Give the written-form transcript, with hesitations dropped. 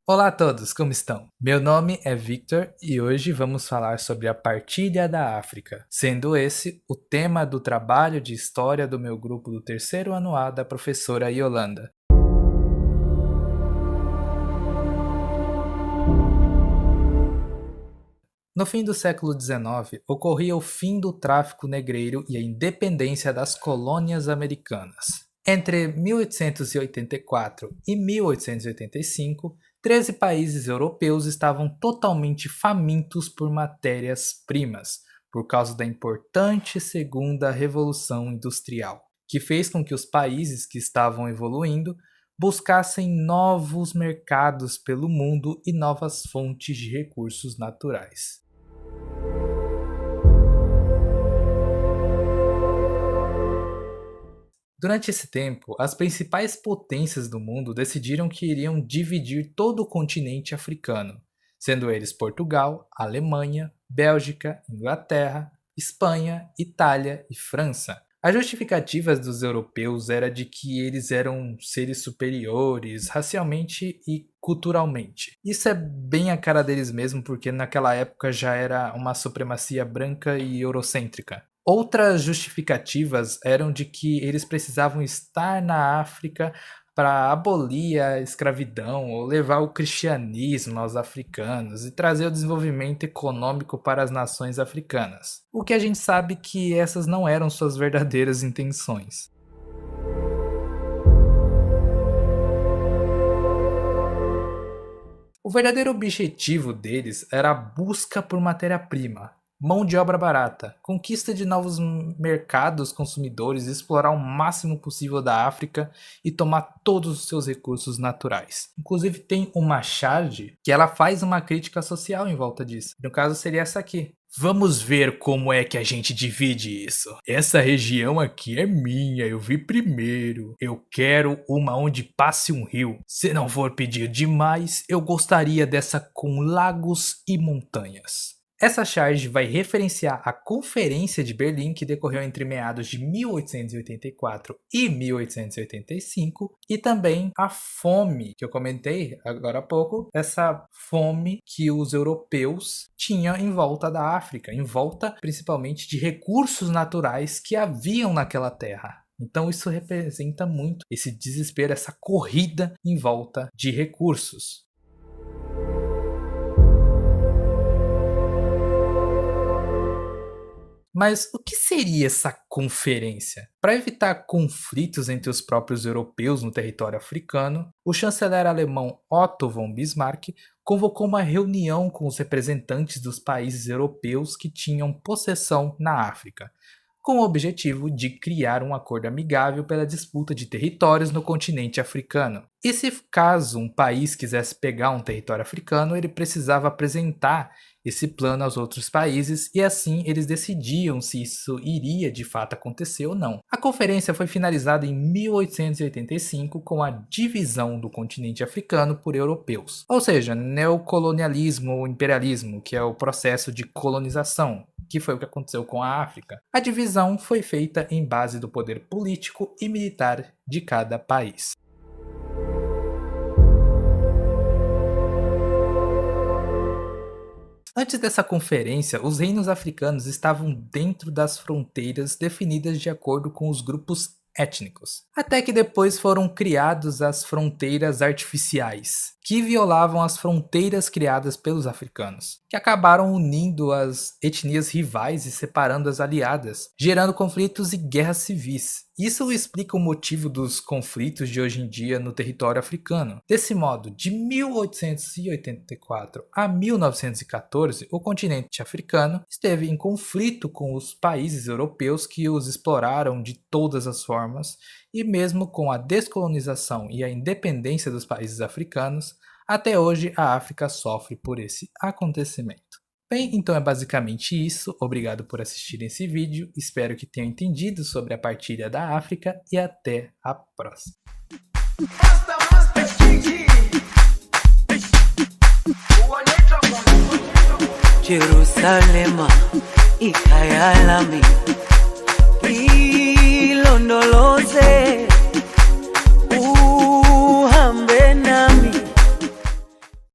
Olá a todos, como estão? Meu nome é Victor e hoje vamos falar sobre a partilha da África, sendo esse o tema do trabalho de história do meu grupo do terceiro ano A da professora Yolanda. No fim do século XIX, ocorria o fim do tráfico negreiro e a independência das colônias americanas. Entre 1884 e 1885, 13 países europeus estavam totalmente famintos por matérias-primas, por causa da importante Segunda Revolução Industrial, que fez com que os países que estavam evoluindo buscassem novos mercados pelo mundo e novas fontes de recursos naturais. Durante esse tempo, as principais potências do mundo decidiram que iriam dividir todo o continente africano, sendo eles Portugal, Alemanha, Bélgica, Inglaterra, Espanha, Itália e França. A justificativa dos europeus era de que eles eram seres superiores racialmente e culturalmente. Isso é bem a cara deles mesmo, porque naquela época já era uma supremacia branca e eurocêntrica. Outras justificativas eram de que eles precisavam estar na África para abolir a escravidão ou levar o cristianismo aos africanos e trazer o desenvolvimento econômico para as nações africanas. O que a gente sabe que essas não eram suas verdadeiras intenções. O verdadeiro objetivo deles era a busca por matéria-prima, mão de obra barata, conquista de novos mercados consumidores, explorar o máximo possível da África e tomar todos os seus recursos naturais. Inclusive tem uma charge que ela faz uma crítica social em volta disso. No caso seria essa aqui. Vamos ver como é que a gente divide isso. Essa região aqui é minha, eu vi primeiro. Eu quero uma onde passe um rio. Se não for pedir demais, eu gostaria dessa com lagos e montanhas. Essa charge vai referenciar a Conferência de Berlim, que decorreu entre meados de 1884 e 1885, e também a fome, que eu comentei agora há pouco, essa fome que os europeus tinham em volta da África, em volta principalmente de recursos naturais que haviam naquela terra. Então isso representa muito esse desespero, essa corrida em volta de recursos. Mas o que seria essa conferência? Para evitar conflitos entre os próprios europeus no território africano, o chanceler alemão Otto von Bismarck convocou uma reunião com os representantes dos países europeus que tinham possessão na África, com o objetivo de criar um acordo amigável pela disputa de territórios no continente africano. E se caso um país quisesse pegar um território africano, ele precisava apresentar esse plano aos outros países e assim eles decidiam se isso iria de fato acontecer ou não. A conferência foi finalizada em 1885 com a divisão do continente africano por europeus, ou seja, neocolonialismo ou imperialismo, que é o processo de colonização, que foi o que aconteceu com a África. A divisão foi feita em base do poder político e militar de cada país. Antes dessa conferência, os reinos africanos estavam dentro das fronteiras definidas de acordo com os grupos étnicos, até que depois foram criadas as fronteiras artificiais, que violavam as fronteiras criadas pelos africanos, que acabaram unindo as etnias rivais e separando as aliadas, gerando conflitos e guerras civis. Isso explica o motivo dos conflitos de hoje em dia no território africano. Desse modo, de 1884 a 1914, o continente africano esteve em conflito com os países europeus que os exploraram de todas as formas, e mesmo com a descolonização e a independência dos países africanos, até hoje a África sofre por esse acontecimento. Bem, então é basicamente isso. Obrigado por assistir esse vídeo, espero que tenham entendido sobre a partilha da África e até a próxima. Jerusalema, ikayalami, ilondoloze.